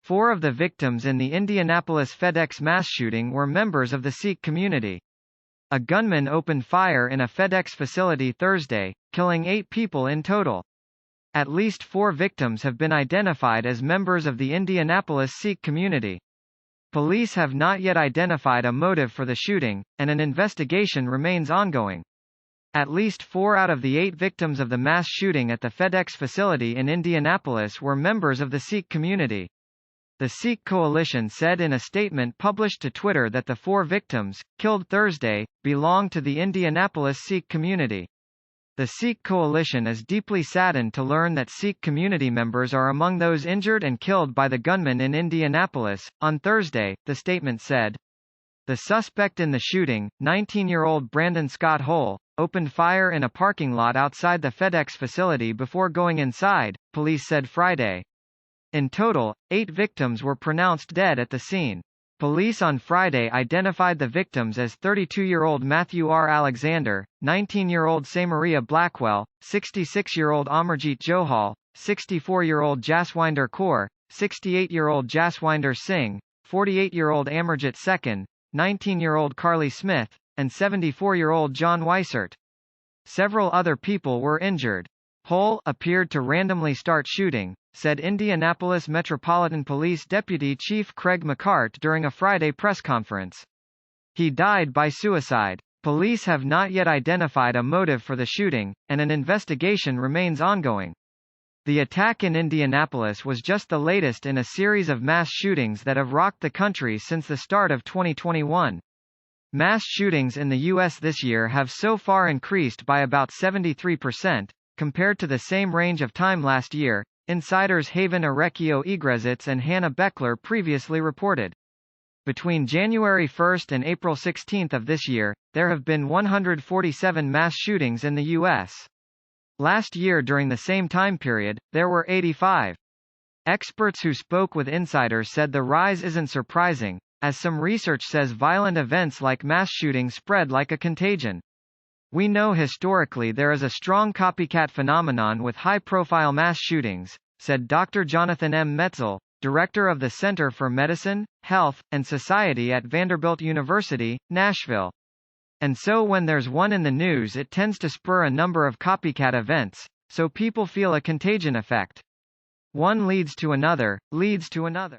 4 of the victims in the Indianapolis FedEx mass shooting were members of the Sikh community. A gunman opened fire in a FedEx facility Thursday, killing 8 people in total. At least 4 victims have been identified as members of the Indianapolis Sikh community. Police have not yet identified a motive for the shooting, and an investigation remains ongoing. At least 4 out of the 8 victims of the mass shooting at the FedEx facility in Indianapolis were members of the Sikh community. The Sikh coalition said in a statement published to Twitter that the 4 victims, killed Thursday, belong to the Indianapolis Sikh community. The Sikh coalition is deeply saddened to learn that Sikh community members are among those injured and killed by the gunman in Indianapolis. On Thursday, the statement said. The suspect in the shooting, 19-year-old Brandon Scott Hull, opened fire in a parking lot outside the FedEx facility before going inside, police said Friday. In total, 8 victims were pronounced dead at the scene. Police on Friday identified the victims as 32-year-old Matthew R. Alexander, 19-year-old Samaria Blackwell, 66-year-old Amarjeet Johal, 64-year-old Jaswinder Kaur, 68-year-old Jaswinder Singh, 48-year-old Amarjit Second, 19-year-old Carly Smith, and 74-year-old John Weissert. Several other people were injured. Hull appeared to randomly start shooting, said Indianapolis Metropolitan Police Deputy Chief Craig McCart during a Friday press conference. He died by suicide. Police have not yet identified a motive for the shooting, and an investigation remains ongoing. The attack in Indianapolis was just the latest in a series of mass shootings that have rocked the country since the start of 2021. Mass shootings in the U.S. this year have so far increased by about 73%, compared to the same range of time last year, insiders Haven Arekio Igrezits and Hannah Beckler previously reported. Between January 1 and April 16 of this year, there have been 147 mass shootings in the U.S. Last year during the same time period, there were 85. Experts who spoke with insiders said the rise isn't surprising, as some research says violent events like mass shootings spread like a contagion. We know historically there is a strong copycat phenomenon with high-profile mass shootings, said Dr. Jonathan M. Metzel, director of the Center for Medicine, Health, and Society at Vanderbilt University, Nashville. And so when there's one in the news it tends to spur a number of copycat events, so people feel a contagion effect. One leads to another, leads to another.